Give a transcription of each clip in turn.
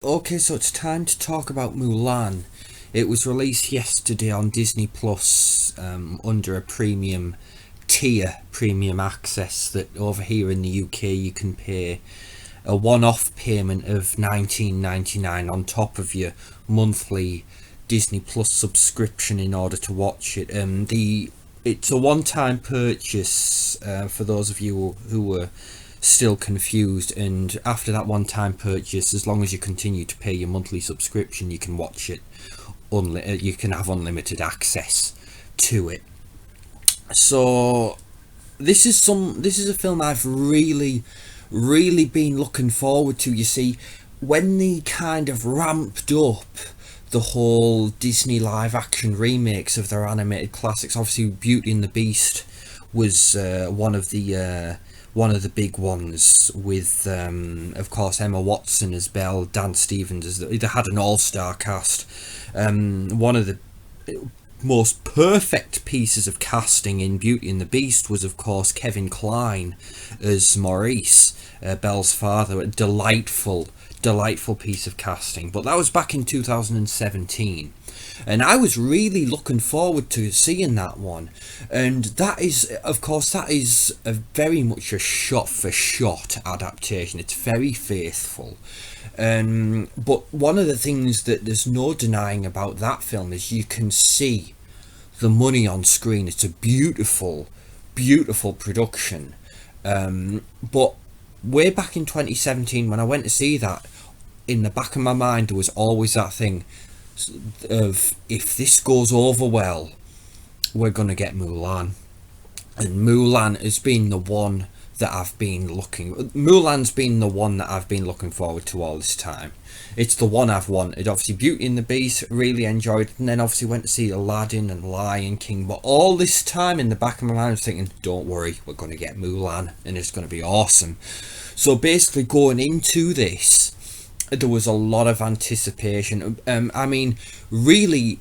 Okay, so it's time to talk about Mulan. It was released yesterday on Disney Plus under a premium tier, premium access that over here in the UK you can pay a one-off payment of 19.99 on top of your monthly Disney Plus subscription in order to watch it. It's a one-time purchase for those of you who were still confused, and after that one-time purchase, as long as you continue to pay your monthly subscription, you can watch it. You can have unlimited access to it. So this is a film I've really been looking forward to. You see, when they kind of ramped up the whole Disney live action remakes of their animated classics, obviously Beauty and the Beast was one of the big ones with, of course, Emma Watson as Belle, Dan Stevens as they had an all-star cast. One of the most perfect pieces of casting in Beauty and the Beast was, of course, Kevin Kline as Maurice, Belle's father. A delightful piece of casting. But that was back in 2017. And I was really looking forward to seeing that one. And that is, of course, that is a very much a shot-for-shot adaptation. It's very faithful. But one of the things that there's no denying about that film is you can see the money on screen. It's a beautiful production. But way back in 2017, when I went to see that, in the back of my mind there was always that thing of, if this goes over well, we're gonna get Mulan. And Mulan has been the one that Mulan's been the one that I've been looking forward to all this time. It's the one I've wanted. Obviously Beauty and the Beast, really enjoyed it, and then obviously went to see Aladdin and Lion King. But all this time in the back of my mind I was thinking, don't worry, we're going to get Mulan and it's going to be awesome. So basically going into this, there was a lot of anticipation. I mean, really,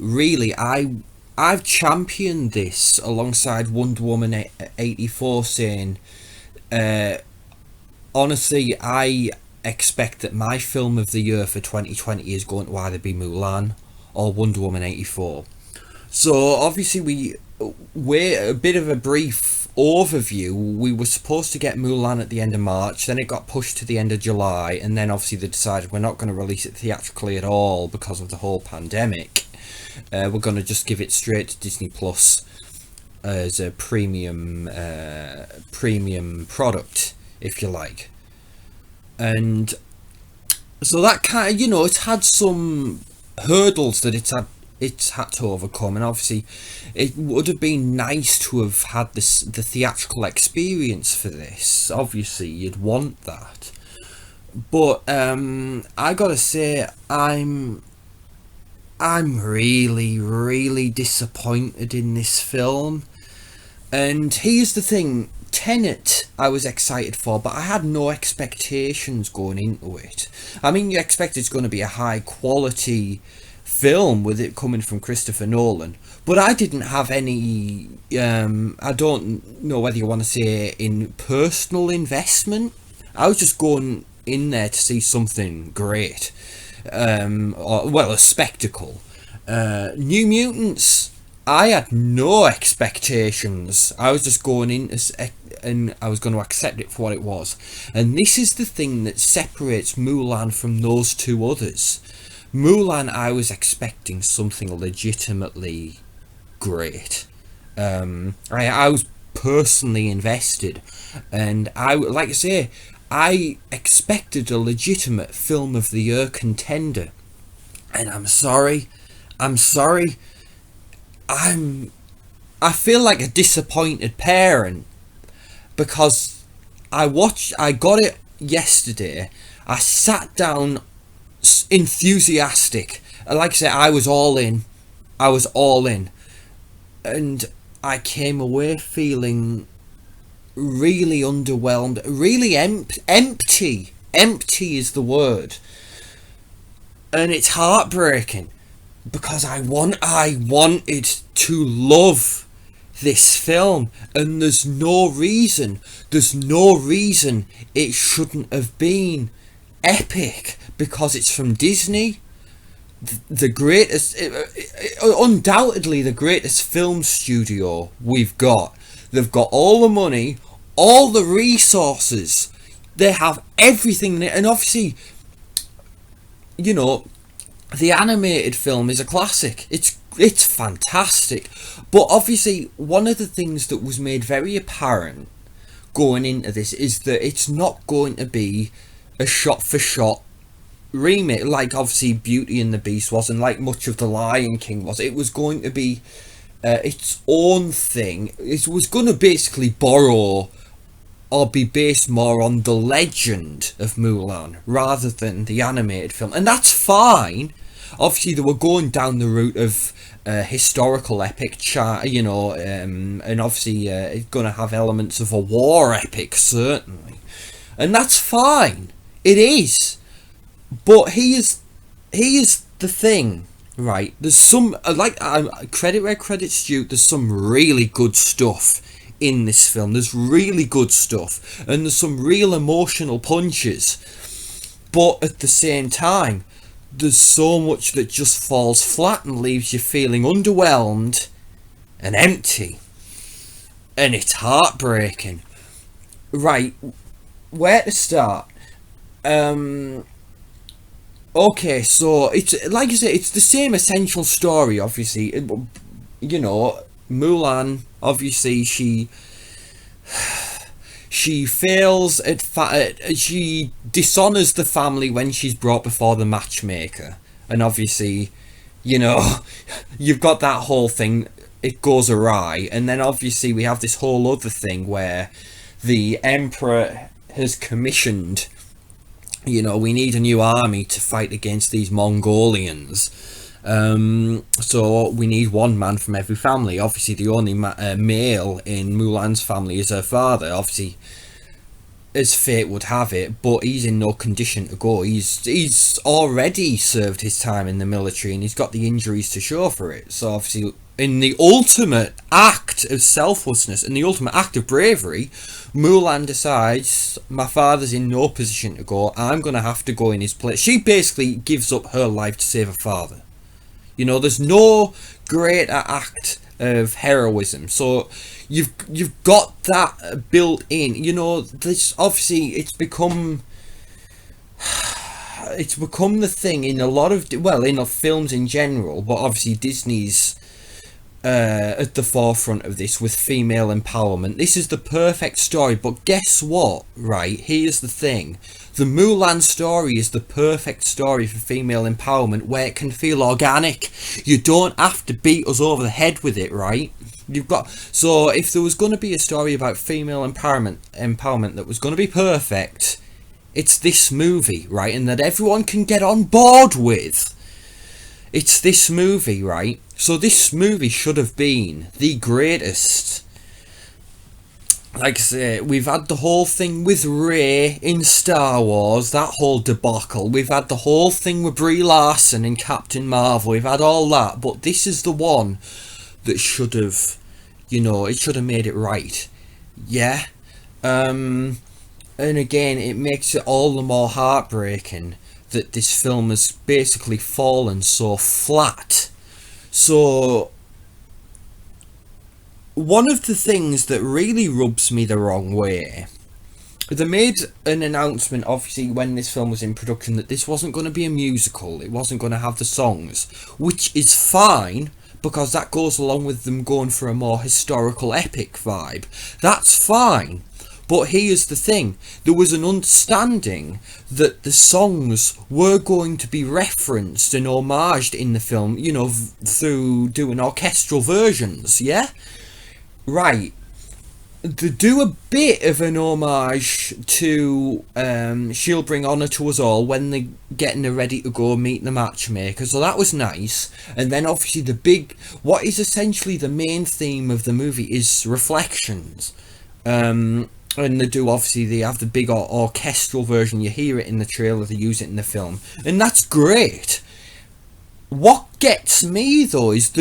I've championed this alongside Wonder Woman 84, saying, honestly, I expect that my film of the year for 2020 is going to either be Mulan or Wonder Woman 84. So obviously we're a bit of a brief overview. We were supposed to get Mulan at the end of March, then it got pushed to the end of July, and then obviously they decided we're not going to release it theatrically at all because of the whole pandemic. We're going to just give it straight to Disney Plus as a premium product, if you like. And so that kind of, it's had some hurdles that it's had to overcome, and obviously it would have been nice to have had the theatrical experience for this. Obviously you'd want that, but I gotta say, I'm really disappointed in this film. And here's the thing, Tenet I was excited for, but I had no expectations going into it. I mean, you expect it's going to be a high quality film with it coming from Christopher Nolan, but I didn't have any, I don't know whether you want to say, in personal investment. I was just going in there to see something great, or, well, a spectacle. New Mutants, I had no expectations. I was just going in and I was going to accept it for what it was. And this is the thing that separates Mulan from those two others. Mulan, I was something legitimately great. I was personally invested, and like I say, I expected a legitimate film of the year contender, and I'm sorry, I feel like a disappointed parent, because I got it yesterday. I sat down enthusiastic. Like I said, I was all in. And I came away feeling really underwhelmed, really empty. Empty is the word. And it's heartbreaking, because I wanted to love this film, and there's no reason it shouldn't have been epic because it's from Disney, the greatest, undoubtedly the greatest film studio we've got. They've got all the money, all the resources, they have everything, and obviously, you know, the animated film is a classic. It's fantastic, but obviously one of the things that was made very apparent going into this is that it's not going to be a shot for shot remake like obviously Beauty and the Beast was, and like much of The Lion King was. It was going to be its own thing. It was going to basically borrow or be based more on the legend of Mulan rather than the animated film, and that's fine. Obviously they were going down the route of historical epic, and obviously it's going to have elements of a war epic, certainly, and that's fine. It is, but he is the thing, right? There's some credit where credit's due. There's some really good stuff in this film. There's really good stuff, and there's some real emotional punches, but at the same time there's so much that just falls flat and leaves you feeling underwhelmed and empty, and it's heartbreaking. Right, where to start? Okay, so it's like I say, it's the same essential story. Obviously, Mulan. Obviously, she fails at she dishonors the family when she's brought before the matchmaker, and obviously, you've got that whole thing. It goes awry, and then obviously we have this whole other thing where the emperor has commissioned. We need a new army to fight against these Mongolians. So we need one man from every family. Obviously, the only male in Mulan's family is her father. Obviously, as fate would have it, but he's in no condition to go. He's already served his time in the military, and he's got the injuries to show for it. So obviously, in the ultimate act of selflessness and the ultimate act of bravery, Mulan decides, my father's in no position to go, I'm going to have to go in his place. She basically gives up her life to save her father. There's no greater act of heroism. So you've got that built in. This obviously it's become the thing in a lot of in films in general, but obviously Disney's at the forefront of this with female empowerment. This is the perfect story, but guess what, right? Here's the thing. The Mulan story is the perfect story for female empowerment, where it can feel organic. You don't have to beat us over the head with it, right? So if there was going to be a story about female empowerment that was going to be perfect, it's this movie, right? And that everyone can get on board with. It's this movie, right? So this movie should have been the greatest. Like I say, we've had the whole thing with Rey in Star Wars, that whole debacle. We've had the whole thing with Brie Larson in Captain Marvel. We've had all that, but this is the one that should have, it should have made it right. Yeah. And again, it makes it all the more heartbreaking that this film has basically fallen so flat. So one of the things that really rubs me the wrong way, they made an announcement obviously when this film was in production that this wasn't going to be a musical, it wasn't going to have the songs, which is fine because that goes along with them going for a more historical epic vibe. That's fine. But here's the thing, there was an understanding that the songs were going to be referenced and homaged in the film, through doing orchestral versions, yeah? Right. To do a bit of an homage to She'll Bring Honour to Us All when they're getting ready to go meet the matchmaker, so that was nice. And then obviously what is essentially the main theme of the movie is reflections. And they have the big orchestral version. You hear it in the trailer, they use it in the film, and that's great. What gets me though is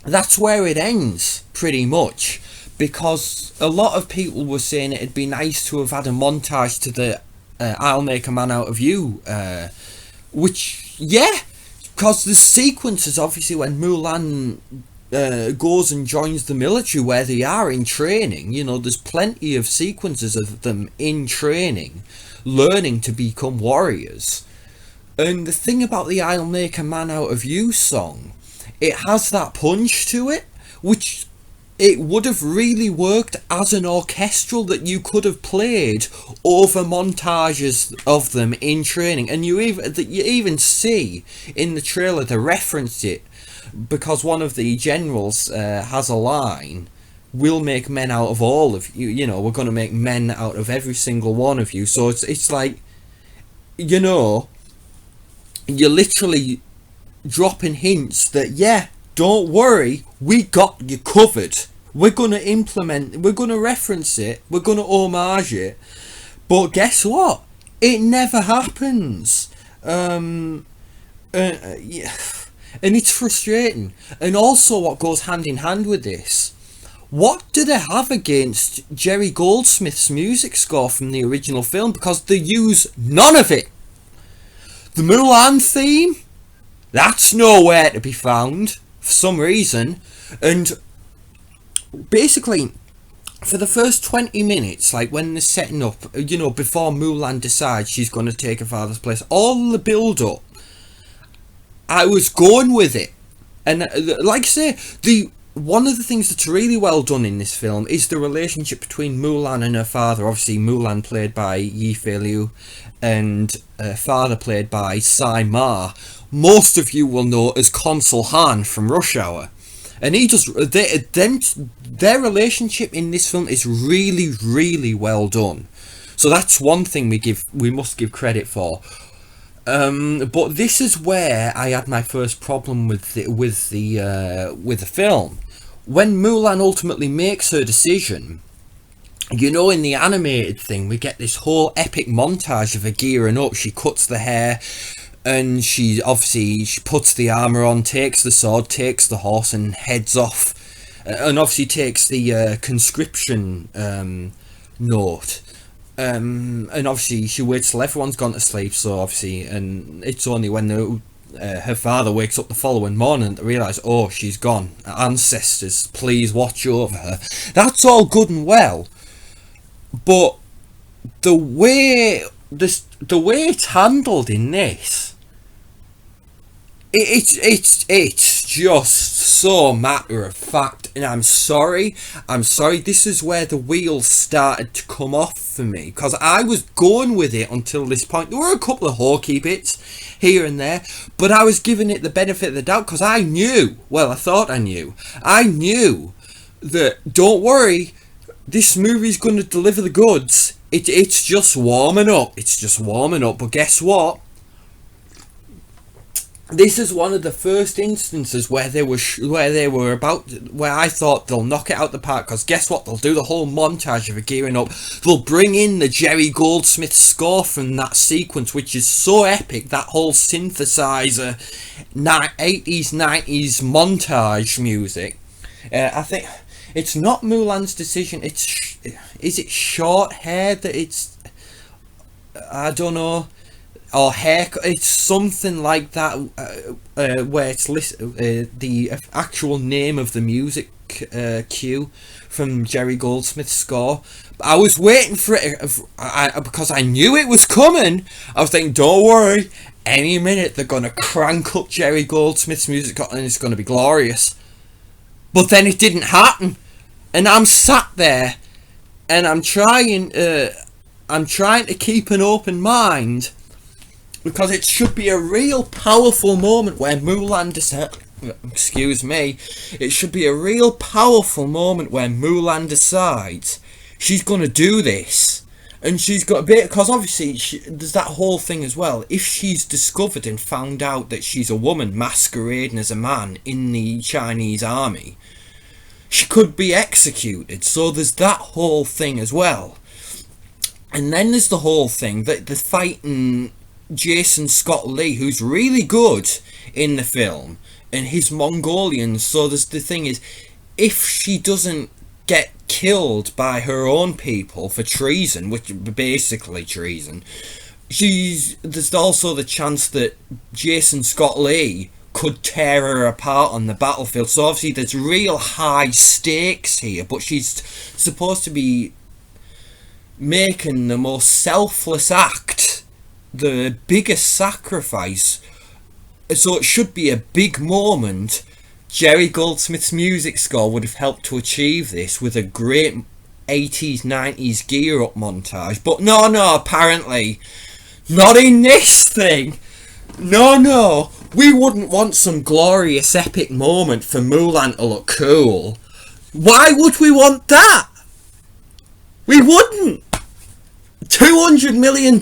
that's where it ends pretty much, because a lot of people were saying it'd be nice to have had a montage to the I'll Make a Man Out of You, which, yeah, because the sequences, obviously, when Mulan goes and joins the military where they are in training, you know, there's plenty of sequences of them in training, learning to become warriors. And the thing about the I'll Make a Man Out of You song, it has that punch to it, which it would have really worked as an orchestral that you could have played over montages of them in training. And you even see in the trailer they reference it, because one of the generals has a line, "We'll make men out of all of you, you know, we're going to make men out of every single one of you." So it's like, you know, you're literally dropping hints that, yeah, don't worry, we got you covered. We're going to implement, we're going to reference it, we're going to homage it. But guess what? It never happens. Yeah. And it's frustrating. And also what goes hand in hand with this, what do they have against Jerry Goldsmith's music score from the original film? Because they use none of it. The Mulan theme, that's nowhere to be found for some reason. And basically, for the first 20 minutes, like when they're setting up, you know, before Mulan decides she's going to take her father's place, all the build up, I was going with it. And like I say, one of the things that's really well done in this film is the relationship between Mulan and her father. Obviously, Mulan played by Yi Fei Liu, and father played by Sai Ma. Most of you will know as Consul Han from Rush Hour. And he does. Their relationship in this film is really, really well done. So that's one thing we must give credit for. But this is where I had my first problem with the film. When Mulan ultimately makes her decision, you know, in the animated thing, we get this whole epic montage of her gearing up. She cuts the hair, and she puts the armour on, takes the sword, takes the horse, and heads off. And obviously takes the conscription note. And obviously she waits till everyone's gone to sleep, so obviously, and it's only when her father wakes up the following morning to realise, oh, she's gone. Ancestors, please watch over her. That's all good and well, but the way it's handled in this, it's just so matter of fact, and I'm sorry, this is where the wheels started to come off for me, because I was going with it until this point. There were a couple of hawky bits here and there, but I was giving it the benefit of the doubt, because I thought I knew that, don't worry, this movie's going to deliver the goods. It's just warming up, but guess what? This is one of the first instances where where I thought they'll knock it out the park, because guess what? They'll do the whole montage of it gearing up. They'll bring in the Jerry Goldsmith score from that sequence, which is so epic. That whole synthesizer, 80s, 90s montage music. I think it's not Mulan's decision. Is it short hair that it's? I don't know. Or haircut, it's something like that, where it's the actual name of the music cue from Jerry Goldsmith's score. I was waiting for it, because I knew it was coming. I was thinking, don't worry, any minute they're going to crank up Jerry Goldsmith's music and it's going to be glorious. But then it didn't happen, and I'm sat there and I'm trying to keep an open mind, because it should be a real powerful moment where Mulan decides. It should be a real powerful moment where Mulan decides she's going to do this. And she's got a bit, because obviously there's that whole thing as well. If she's discovered and found out that she's a woman masquerading as a man in the Chinese army, she could be executed. So there's that whole thing as well. And then there's the whole thing that the fighting Jason Scott Lee, who's really good in the film, and he's Mongolian. So there's the thing is, if she doesn't get killed by her own people for treason, which basically treason. There's also the chance that Jason Scott Lee could tear her apart on the battlefield. So obviously there's real high stakes here, but she's supposed to be making the most selfless act, the biggest sacrifice. So it should be a big moment. Jerry Goldsmith's music score would have helped to achieve this with a great 80s, 90s gear up montage. But no, apparently not in this thing. No, we wouldn't want some glorious epic moment for Mulan to look cool. Why would we want that? We wouldn't. $200 million,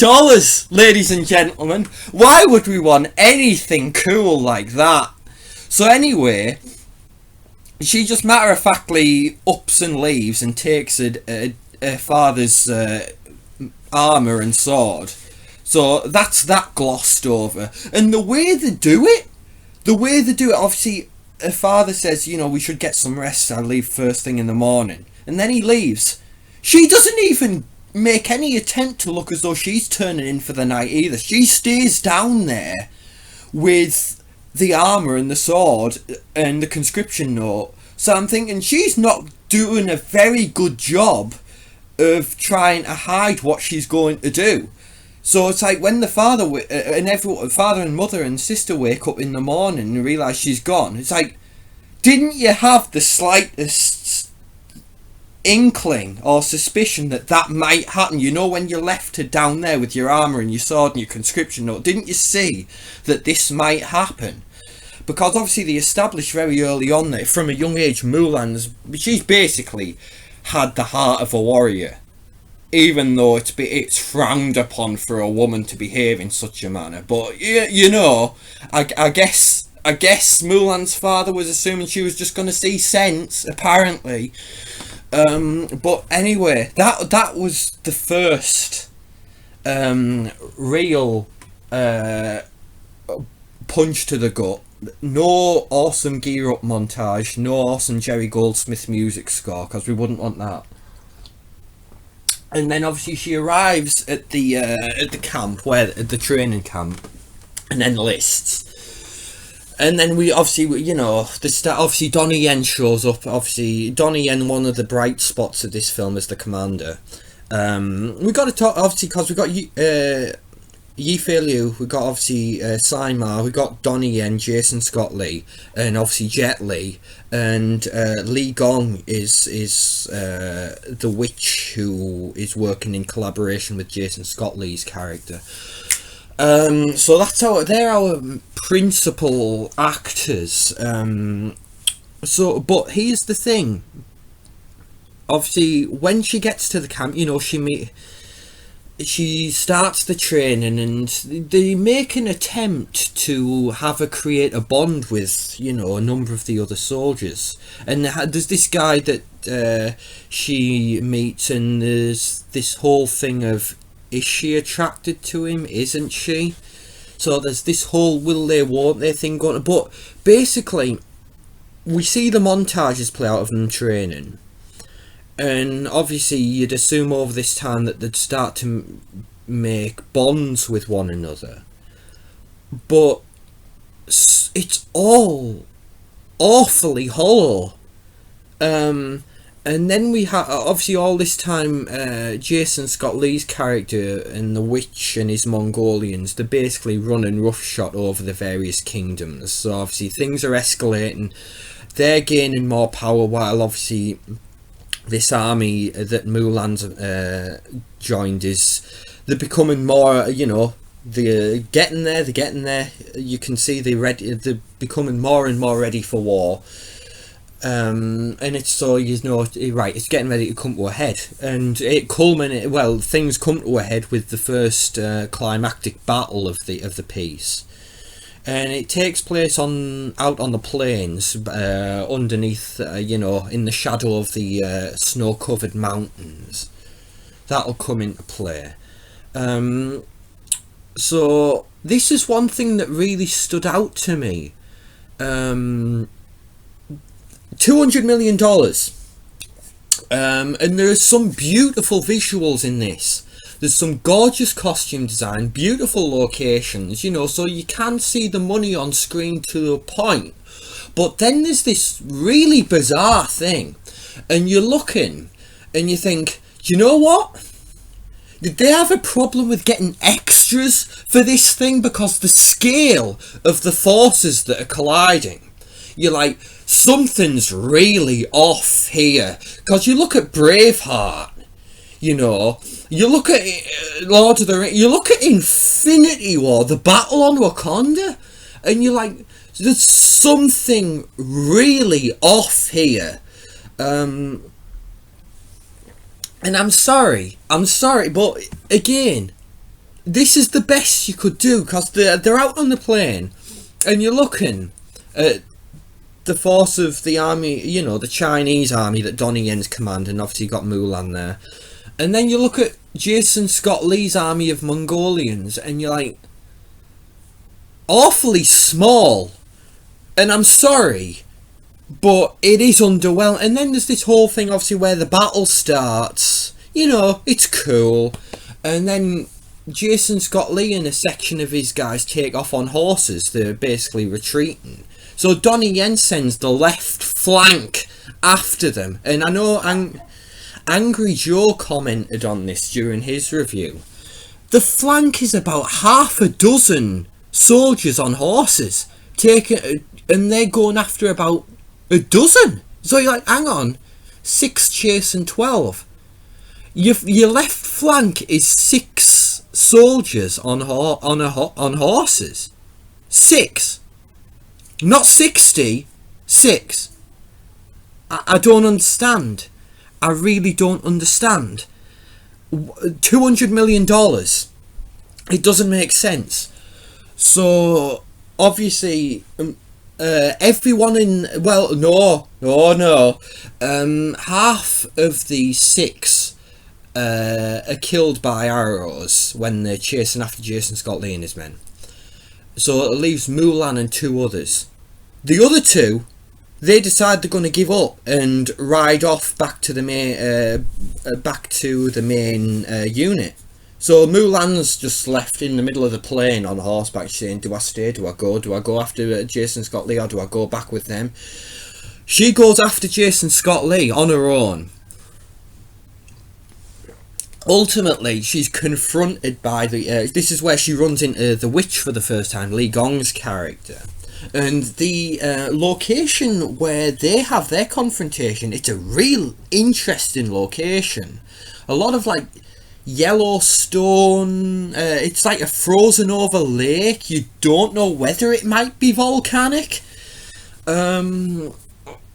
ladies and gentlemen. Why would we want anything cool like that? So anyway, she just matter-of-factly ups and leaves and takes her father's armour and sword. So that's that glossed over. And the way they do it, obviously, her father says, we should get some rest, I'll leave first thing in the morning. And then he leaves. She doesn't even make any attempt to look as though she's turning in for the night either. She stays down there with the armour and the sword and the conscription note. So I'm thinking she's not doing a very good job of trying to hide what she's going to do. So it's like when the father and mother and sister wake up in the morning and realise she's gone, it's like, didn't you have the slightest inkling or suspicion that might happen? When you left her down there with your armour and your sword and your conscription note, didn't you see that this might happen? Because obviously they established very early on that from a young age she's basically had the heart of a warrior, even though it's frowned upon for a woman to behave in such a manner. But I guess Mulan's father was assuming she was just going to see sense, apparently. But anyway, that was the first real punch to the gut. No awesome gear up montage, no awesome Jerry Goldsmith music score, because we wouldn't want that. And then obviously she arrives at the camp, at the training camp, and enlists. And then we obviously, obviously Donnie Yen shows up. Obviously Donnie Yen, one of the bright spots of this film, is the commander. We got to talk, obviously, because we got Yifei Liu, we got obviously Saimar, we got Donnie Yen, Jason Scott Lee, and obviously Jet Li, and Li Gong is the witch who is working in collaboration with Jason Scott Lee's character. So they're our principal actors. But here's the thing. Obviously, when she gets to the camp, she starts the training, and they make an attempt to have her create a bond with, a number of the other soldiers. And there's this guy that she meets, and there's this whole thing of, is she attracted to him, isn't she? So there's this whole will they, won't they thing going on. But basically, we see the montages play out of them training. And obviously you'd assume over this time that they'd start to make bonds with one another. But it's all awfully hollow. And then we have, obviously all this time, Jason Scott Lee's character and the witch and his Mongolians, they're basically running roughshod over the various kingdoms. So obviously things are escalating. They're gaining more power, while obviously this army that Mulan's joined they're becoming more, they're getting there. You can see they're becoming more and more ready for war. And it's so, right, it's getting ready to come to a head. And things come to a head with the first climactic battle of the piece. And it takes place out on the plains, underneath, in the shadow of the snow-covered mountains. That'll come into play. So this is one thing that really stood out to me. $200 million. And there are some beautiful visuals in this. There's some gorgeous costume design, beautiful locations, you know, so you can see the money on screen to a point. But then there's this really bizarre thing, and you're looking and you think, do you know what? Did they have a problem with getting extras for this thing? Because the scale of the forces that are colliding, you're like, something's really off here. Because you look at Braveheart, you know, you look at Lord of the Rings, you look at Infinity War, the battle on Wakanda, and you're like, there's something really off here. And I'm sorry, but again, this is the best you could do, because they're out on the plane, and you're looking at the force of the army, you know, the Chinese army that Donnie Yen's commanding. Obviously, you got Mulan there, and then you look at Jason Scott Lee's army of Mongolians, and you're like, awfully small. And I'm sorry, but it is underwhelming. And then there's this whole thing, obviously, where the battle starts. You know, it's cool. And then Jason Scott Lee and a section of his guys take off on horses. They're basically retreating. So Donnie Yen sends the left flank after them. And I know Angry Joe commented on this during his review. The flank is about half a dozen soldiers on horses, and they're going after about a dozen. So you're like, hang on, 6 chasing 12. Your left flank is 6 soldiers on horses. 6, not 60. 6. I don't understand. I really don't understand. $200 million. It doesn't make sense. So obviously, everyone in, well, no, half of the 6 are killed by arrows when they're chasing after Jason Scott Lee and his men. So it leaves Mulan and 2 others. The other 2, they decide they're going to give up and ride off back to the main unit. So Mulan's just left in the middle of the plane on horseback, saying, do I stay, do I go after Jason Scott Lee, or do I go back with them? She goes after Jason Scott Lee on her own. Ultimately, she's confronted by the... this is where she runs into the witch for the first time, Li Gong's character. And the location where they have their confrontation, it's a real interesting location. A lot of, like, Yellowstone, it's like a frozen over lake. You don't know whether it might be volcanic.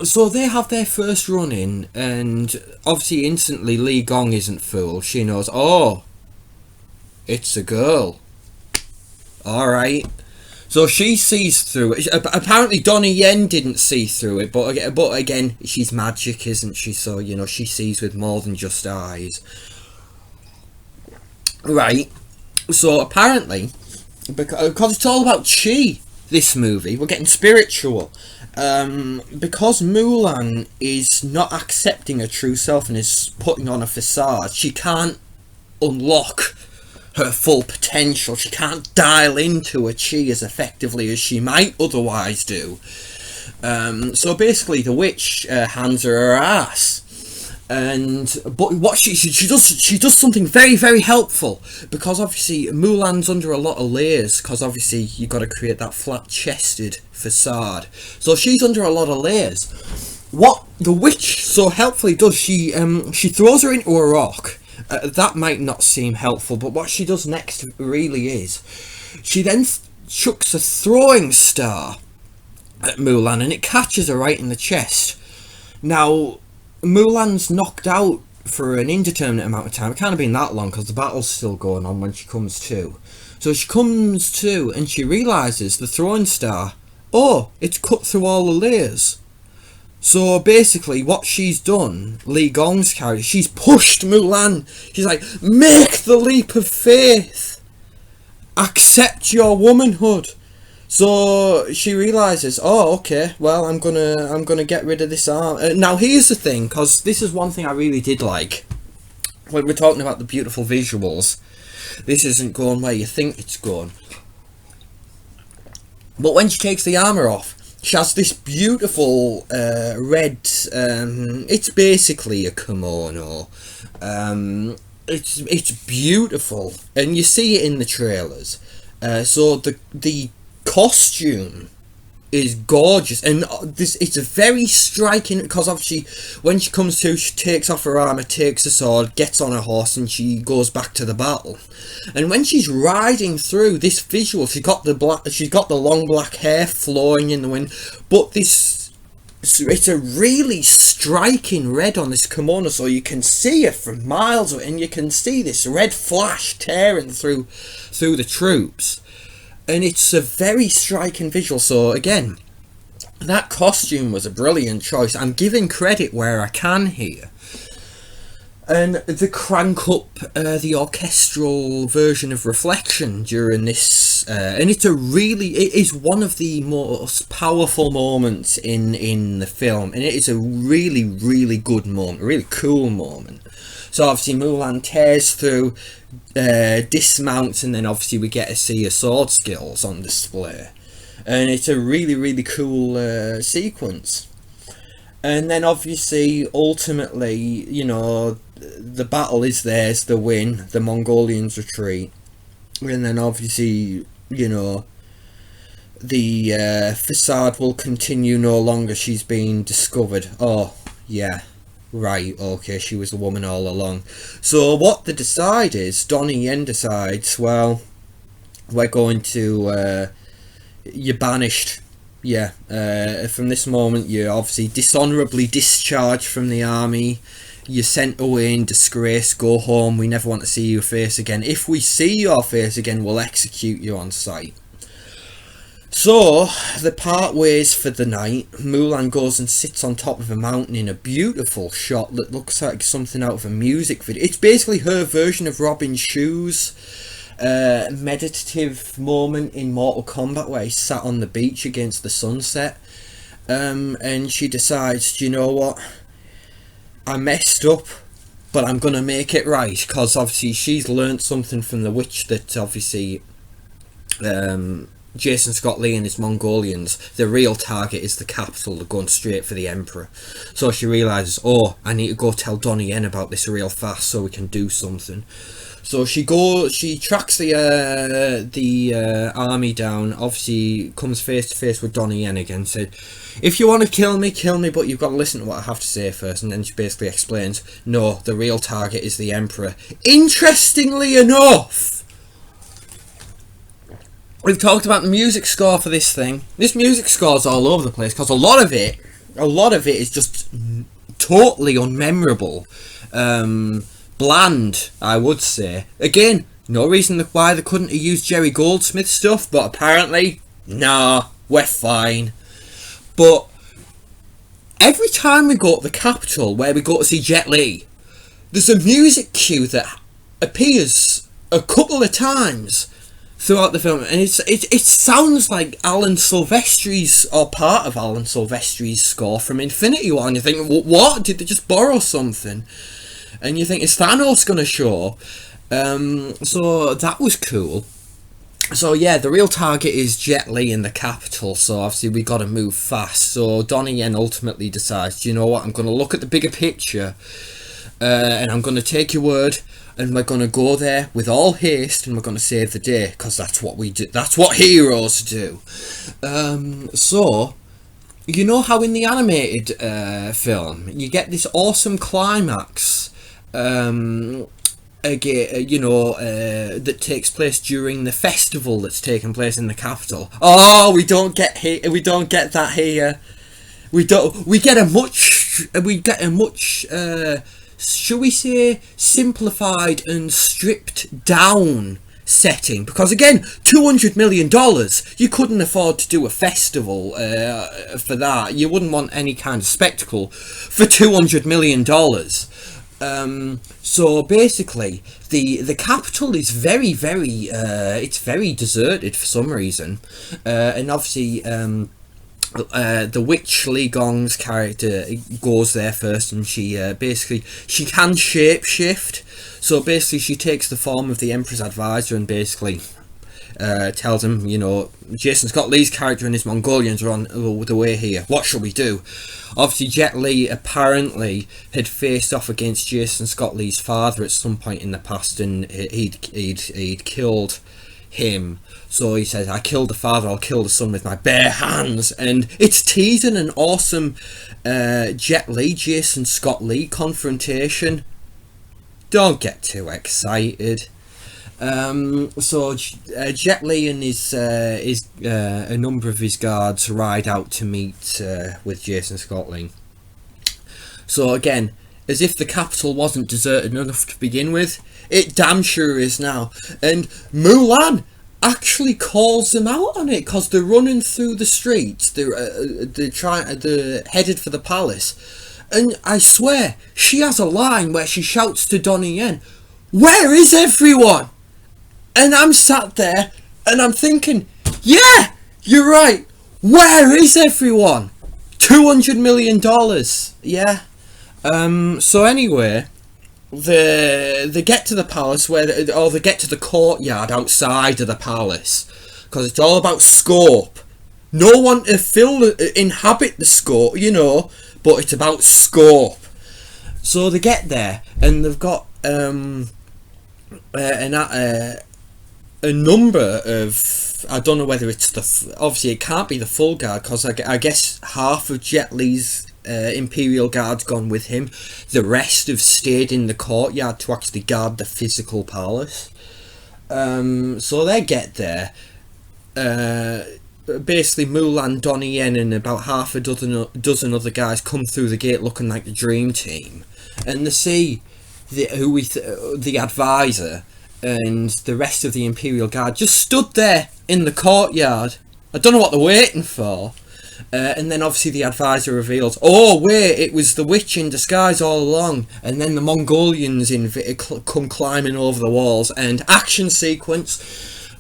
So they have their first run in, and obviously instantly Li Gong isn't fooled. She knows, oh, it's a girl. Alright. So she sees through it. Apparently Donnie Yen didn't see through it, but again, she's magic, isn't she? So, you know, she sees with more than just eyes. Right, so apparently, because it's all about chi, this movie, we're getting spiritual, because Mulan is not accepting her true self and is putting on a facade, she can't unlock her full potential, she can't dial into her chi as effectively as she might otherwise do. So basically the witch hands her ass. But what she does something very, very helpful, because obviously Mulan's under a lot of layers, because obviously you got to create that flat-chested facade. So she's under a lot of layers. What the witch so helpfully does, she throws her into a rock. That might not seem helpful, but what she does next really is, she then chucks a throwing star at Mulan, and it catches her right in the chest. Now, Mulan's knocked out for an indeterminate amount of time. It can't have been that long, because the battle's still going on when she comes to. So she comes to, and she realises the throwing star, oh, it's cut through all the layers. So basically what she's done, Li Gong's character, she's pushed Mulan. She's like, make the leap of faith. Accept your womanhood. So she realizes, oh, okay, well, I'm gonna get rid of this arm. Now here's the thing, because this is one thing I really did like. When we're talking about the beautiful visuals, this isn't going where you think it's going. But when she takes the armor off, she has this beautiful red. It's basically a kimono. It's beautiful, and you see it in the trailers. So the costume is gorgeous, and it's a very striking, because obviously when she comes to, she takes off her armor, takes a sword, gets on a horse, and she goes back to the battle. And when she's riding through this visual, she's got the long black hair flowing in the wind, but it's a really striking red on this kimono, so you can see it from miles away, and you can see this red flash tearing through the troops. And it's a very striking visual. So again, that costume was a brilliant choice. I'm giving credit where I can here. And they crank up the orchestral version of Reflection during this, and it is one of the most powerful moments in the film, and it is a really, really good moment, a really cool moment. So obviously Mulan tears through, dismounts, and then obviously we get to see her sword skills on display, and it's a really, really cool sequence. And then obviously, ultimately, you know, the battle is theirs, the win, the Mongolians retreat, and then obviously, you know, the facade will continue no longer. She's been discovered. Oh, yeah. Right, okay, she was a woman all along. So what they decide is, Donnie Yen decides, well, we're going to, you're banished. Yeah, from this moment you're obviously dishonourably discharged from the army. You're sent away in disgrace, go home, we never want to see your face again. If we see your face again, we'll execute you on sight. So, they part ways for the night. Mulan goes and sits on top of a mountain in a beautiful shot that looks like something out of a music video. It's basically her version of Robin Shu's meditative moment in Mortal Kombat, where he sat on the beach against the sunset. And she decides, do you know what? I messed up, but I'm going to make it right, because obviously she's learnt something from the witch that obviously Jason Scott Lee and his Mongolians, the real target is the capital. They're going straight for the Emperor. So she realises, oh, I need to go tell Donnie Yen about this real fast so we can do something. So she tracks the army down, obviously comes face to face with Donnie Yen again, said, if you want to kill me, but you've got to listen to what I have to say first. And then she basically explains, no, the real target is the Emperor. Interestingly enough, we've talked about the music score for this thing. This music score's all over the place, because a lot of it is just totally unmemorable. Bland, I would say. Again, no reason why they couldn't have used Jerry Goldsmith stuff, but apparently, nah, we're fine. But every time we go to the capital, where we go to see Jet Li, there's a music cue that appears a couple of times throughout the film, and it sounds like Alan Silvestri's, or part of Alan Silvestri's score from Infinity War, and you think, what? Did they just borrow something? And you think, is Thanos going to show? So that was cool. So yeah, the real target is Jet Li in the capital, so obviously we got to move fast. So Donnie Yen ultimately decides, you know what, I'm going to look at the bigger picture, and I'm going to take your word, and we're going to go there with all haste, and we're going to save the day, because that's what we do. That's what heroes do. So, you know how in the animated film, you get this awesome climax, again, that takes place during the festival that's taking place in the capital. Oh, we don't get that here. We get a much shall we say, simplified and stripped down setting, because again, $200 million, you couldn't afford to do a festival for that. You wouldn't want any kind of spectacle for $200 million. So basically, the capital is very it's very deserted for some reason, and obviously the witch Li Gong's character goes there first, and she basically she can shapeshift. So basically, she takes the form of the Emperor's advisor and basically tells him, you know, Jason Scott Lee's character and his Mongolians are on the way here. What shall we do? Obviously, Jet Li apparently had faced off against Jason Scott Lee's father at some point in the past, and he'd killed him. So he says, I killed the father, I'll kill the son with my bare hands. And it's teasing an awesome Jet Li, Jason Scott Lee confrontation. Don't get too excited. So Jet Li and his a number of his guards ride out to meet with Jason Scott Lee. So again, as if the capital wasn't deserted enough to begin with, it damn sure is now. And Mulan actually calls them out on it because they're running through the streets. They're headed for the palace, and I swear she has a line where she shouts to Donnie Yen, "Where is everyone?" And I'm sat there and I'm thinking, yeah, you're right. Where is everyone? $200 million. Yeah. So anyway, they get to the palace or they get to the courtyard outside of the palace, because it's all about scope. No one to inhabit the scope, you know, but it's about scope. So they get there and they've got a number of, I don't know whether it's obviously it can't be the full guard, because I guess half of Jet Li's Imperial Guard's gone with him. The rest have stayed in the courtyard to actually guard the physical palace. So they get there. Basically Mulan, Donnie Yen and about half a dozen other guys come through the gate looking like the dream team, and they see the advisor and the rest of the Imperial Guard just stood there in the courtyard. I don't know what they're waiting for. And then obviously the advisor reveals, oh wait, it was the witch in disguise all along. And then the Mongolians come climbing over the walls, and action sequence.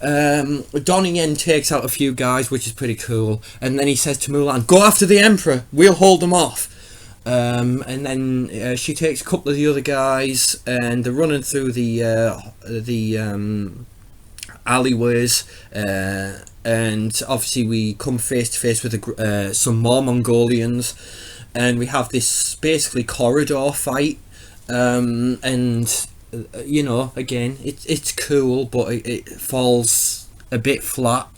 Donnie Yen takes out a few guys, which is pretty cool, and then he says to Mulan, go after the Emperor, we'll hold them off. And then she takes a couple of the other guys, and they're running through the alleyways, and obviously we come face to face with some more Mongolians, and we have this basically corridor fight, and you know, again, it's cool, but it falls a bit flat.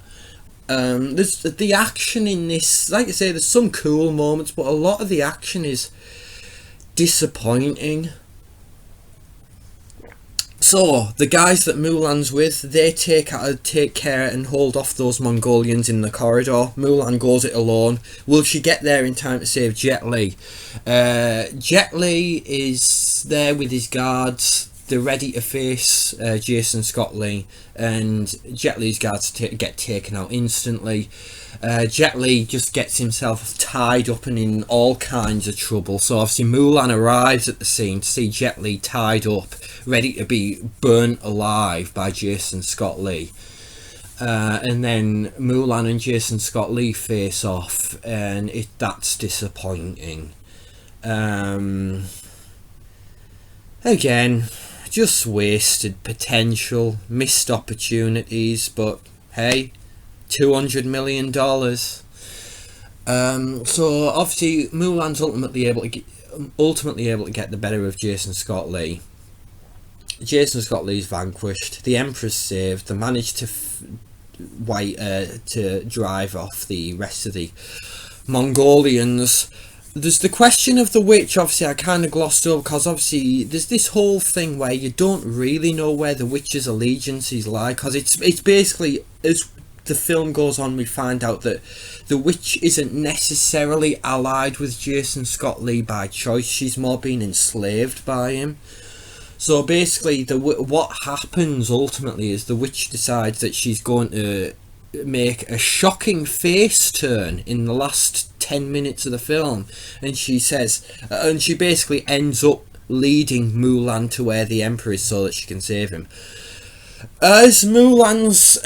There's the action in this, like I say, there's some cool moments, but a lot of the action is disappointing. So the guys that Mulan's with, they take care and hold off those Mongolians in the corridor. Mulan goes it alone. Will she get there in time to save Jet Li? Jet Li is there with his guards. They're ready to face Jason Scott Lee, and Jet Li's guards get taken out instantly. Jet Li just gets himself tied up and in all kinds of trouble. So obviously Mulan arrives at the scene to see Jet Li tied up, ready to be burnt alive by Jason Scott Lee. And then Mulan and Jason Scott Lee face off, and that's disappointing. Again, just wasted potential, missed opportunities, but hey, $200 million. So obviously Mulan's ultimately able to get the better of Jason Scott Lee. Jason Scott Lee's vanquished. The Emperor's saved. They managed to drive off the rest of the Mongolians. There's the question of the witch. Obviously I kind of glossed over, because obviously there's this whole thing where you don't really know where the witch's allegiances lie, because it's basically, as the film goes on, we find out that the witch isn't necessarily allied with Jason Scott Lee by choice. She's more been enslaved by him. So basically what happens ultimately is the witch decides that she's going to make a shocking face turn in the last 10 minutes of the film, and she says, and she basically ends up leading Mulan to where the Emperor is so that she can save him. As Mulan's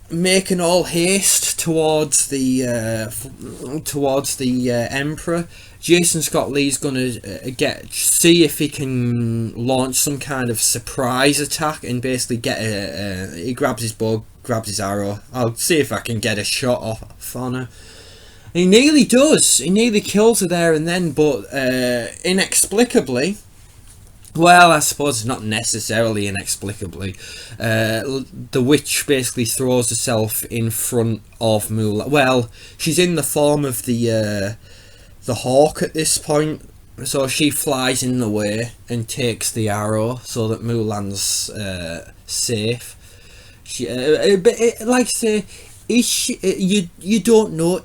making all haste towards the Emperor, Jason Scott Lee's gonna see if he can launch some kind of surprise attack and basically he grabs his bow, grabs his arrow. I'll see if I can get a shot off on her. He nearly does. He nearly kills her there and then, but inexplicably. Well, I suppose not necessarily inexplicably. The witch basically throws herself in front of Mulan. Well, she's in the form of the hawk at this point, so she flies in the way and takes the arrow so that Mulan's safe. She, like I say, is she? You don't know.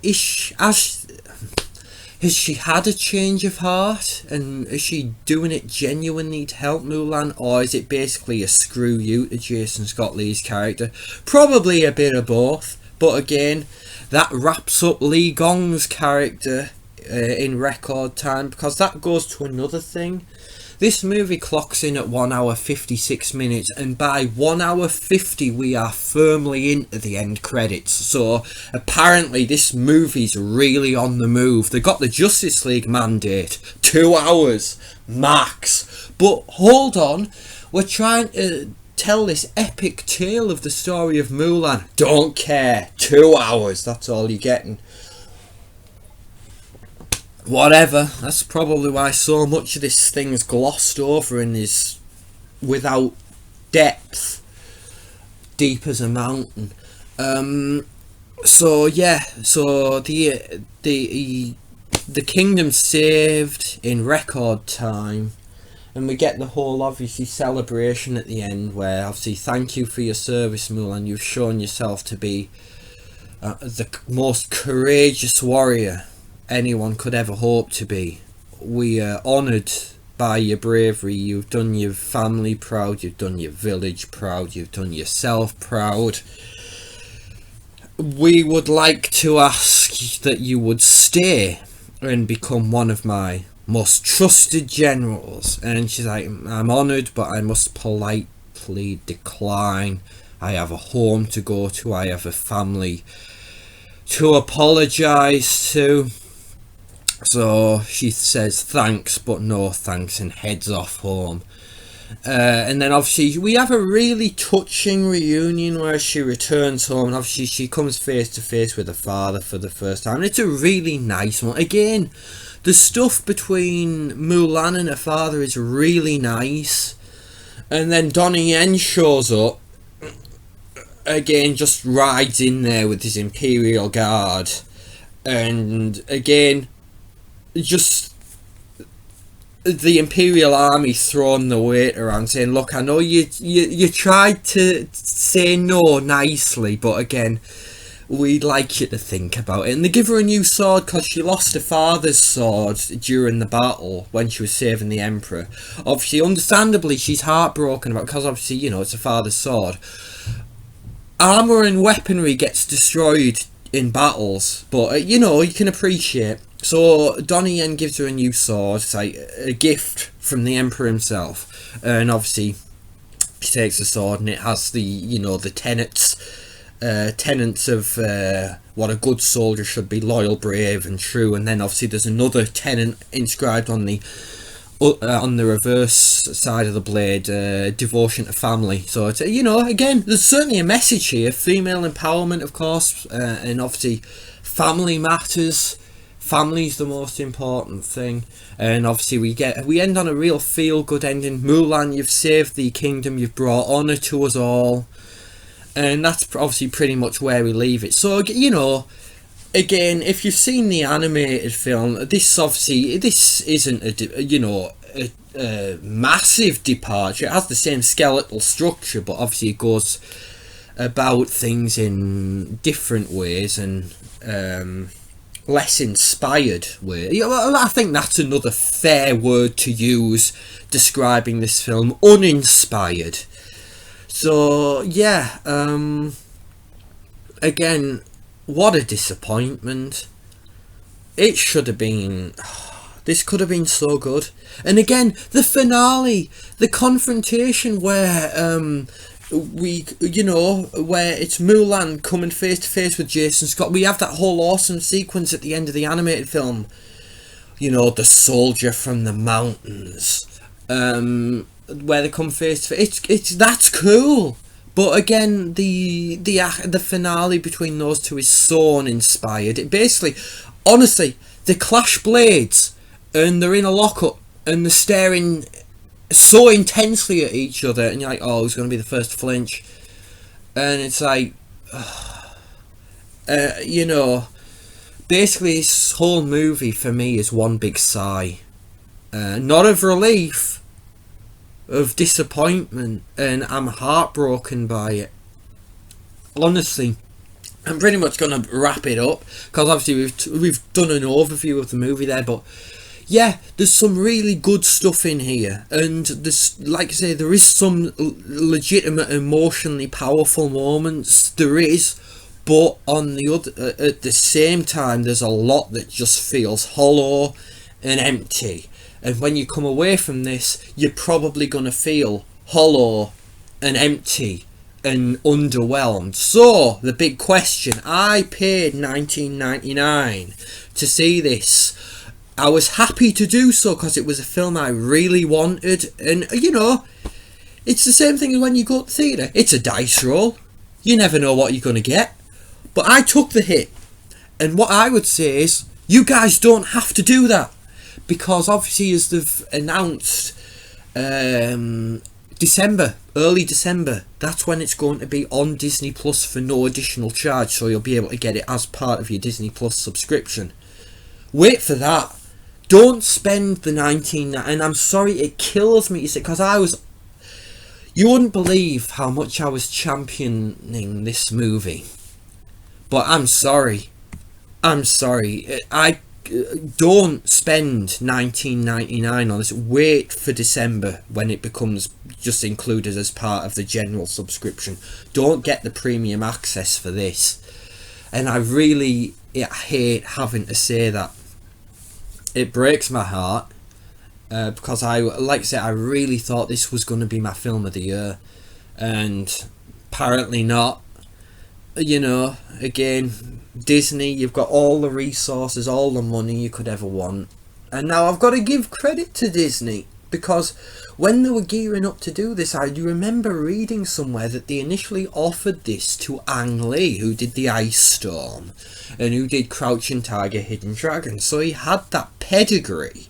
Has she had a change of heart, and is she doing it genuinely to help Mulan, or is it basically a screw you to Jason Scott Lee's character? Probably a bit of both, but again, that wraps up Lee Gong's character in record time, because that goes to another thing. This movie clocks in at 1 hour 56 minutes, and by 1 hour 50 we are firmly into the end credits. So apparently this movie's really on the move. They got the Justice League mandate, 2 hours max. But hold on, we're trying to tell this epic tale of the story of Mulan. Don't care, 2 hours, that's all you're getting. Whatever, that's probably why so much of this thing's glossed over and is without depth, deep as a mountain. So yeah, so the kingdom's saved in record time, and we get the whole obviously celebration at the end, where obviously thank you for your service, Mulan. You've shown yourself to be the most courageous warrior anyone could ever hope to be. We are honoured by your bravery. You've done your family proud, you've done your village proud, you've done yourself proud. We would like to ask that you would stay and become one of my most trusted generals. And she's like, I'm honoured, but I must politely decline. I have a home to go to, I have a family to apologise to. So she says thanks, but no thanks, and heads off home. And then obviously we have a really touching reunion where she returns home, and obviously she comes face to face with her father for the first time. And it's a really nice one. Again, the stuff between Mulan and her father is really nice. And then Donnie Yen shows up. Again, just rides in there with his Imperial Guard. And again, just the Imperial Army throwing the weight around, saying, look, I know you tried to say no nicely, but again, we'd like you to think about it. And they give her a new sword because she lost her father's sword during the battle when she was saving the Emperor. Obviously, understandably, she's heartbroken about, because obviously, you know, it's her father's sword. Armour and weaponry gets destroyed in battles, but you know, you can appreciate. So Donnie Yen gives her a new sword. It's like a gift from the Emperor himself, and obviously she takes the sword, and it has the, you know, the tenets of what a good soldier should be: loyal, brave, and true. And then obviously there's another tenet inscribed on the reverse side of the blade, devotion to family. So it's, you know, again, there's certainly a message here: female empowerment, of course, and obviously family matters. Family's the most important thing. And obviously we end on a real feel-good ending. Mulan, you've saved the kingdom, you've brought honour to us all, and that's obviously pretty much where we leave it. So, you know, again, if you've seen the animated film, this isn't a massive departure. It has the same skeletal structure, but obviously it goes about things in different ways, and less inspired way. I think that's another fair word to use describing this film: uninspired. So yeah, again, what a disappointment. It should have been this could have been so good. And again, the finale, the confrontation where where it's Mulan coming face to face with Jason Scott. We have that whole awesome sequence at the end of the animated film. The soldier from the mountains, where they come face to face. That's cool. But again, the finale between those two is so uninspired. It basically, honestly, they clash blades and they're in a lockup and they're staring so intensely at each other, and you're like, oh, who's going to be the first to flinch? And it's like, basically this whole movie for me is one big sigh. Not of relief, of disappointment, and I'm heartbroken by it. Honestly, I'm pretty much going to wrap it up, because obviously we've done an overview of the movie there, but yeah, there's some really good stuff in here, and there's, like I say, there is some legitimate emotionally powerful moments, there is, but on the other, at the same time, there's a lot that just feels hollow and empty. And when you come away from this, you're probably going to feel hollow and empty and underwhelmed. So, the big question, I paid $19.99 to see this. I was happy to do so because it was a film I really wanted. And, it's the same thing as when you go to the theatre. It's a dice roll. You never know what you're going to get. But I took the hit. And what I would say is, you guys don't have to do that. Because obviously, as they've announced, early December, that's when it's going to be on Disney Plus for no additional charge, so you'll be able to get it as part of your Disney Plus subscription. Wait for that. Don't spend the $19, and I'm sorry, it kills me, because you wouldn't believe how much I was championing this movie. But I'm sorry. I don't spend $19.99 on this. Wait for December when it becomes just included as part of the general subscription. Don't get the premium access for this. And I really hate having to say that. It breaks my heart, because I really thought this was going to be my film of the year, and apparently not. Again, Disney, you've got all the resources, all the money you could ever want. And now I've got to give credit to Disney, because when they were gearing up to do this, I do remember reading somewhere that they initially offered this to Ang Lee, who did The Ice Storm and who did Crouching Tiger, Hidden Dragon. So he had that pedigree.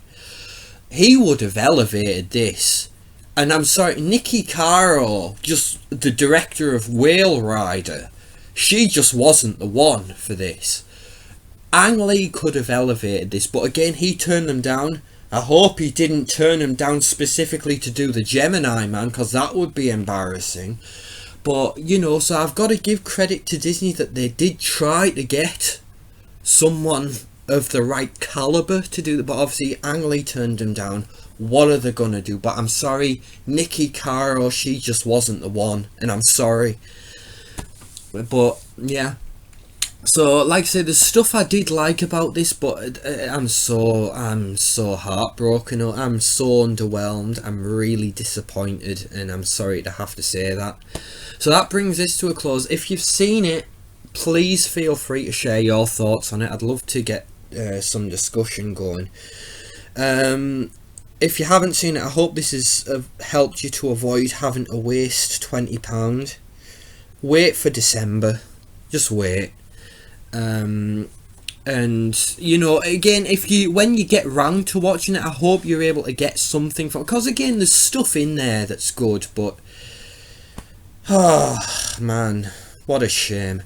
He would have elevated this. And I'm sorry, Nikki Caro, just the director of Whale Rider, she just wasn't the one for this. Ang Lee could have elevated this, but again, he turned them down. I hope he didn't turn them down specifically to do the Gemini Man, because that would be embarrassing. But, so I've got to give credit to Disney that they did try to get someone of the right calibre to do that, but obviously Ang Lee turned them down. What are they going to do? But I'm sorry, Nikki Caro, she just wasn't the one, and I'm sorry. But yeah, so like I said, there's stuff I did like about this, but I'm so heartbroken. I'm so underwhelmed. I'm really disappointed, and I'm sorry to have to say that. So that brings this to a close. If you've seen it, please feel free to share your thoughts on it. I'd love to get some discussion going. If you haven't seen it, I hope this has helped you to avoid having to waste £20. Wait for December. Just wait. And again, when you get round to watching it, I hope you're able to get something from it, because again, there's stuff in there that's good, but man, what a shame.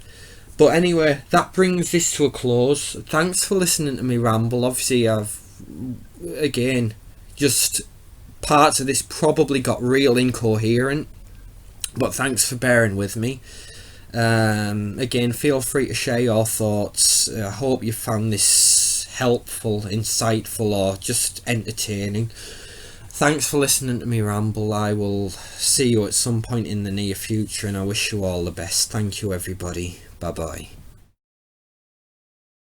But anyway, that brings this to a close. Thanks for listening to me ramble. Obviously, just parts of this probably got real incoherent, but thanks for bearing with me. Again, feel free to share your thoughts. I hope you found this helpful, insightful, or just entertaining. Thanks for listening to me ramble. I will see you at some point in the near future, and I wish you all the best. Thank you, everybody. Bye bye.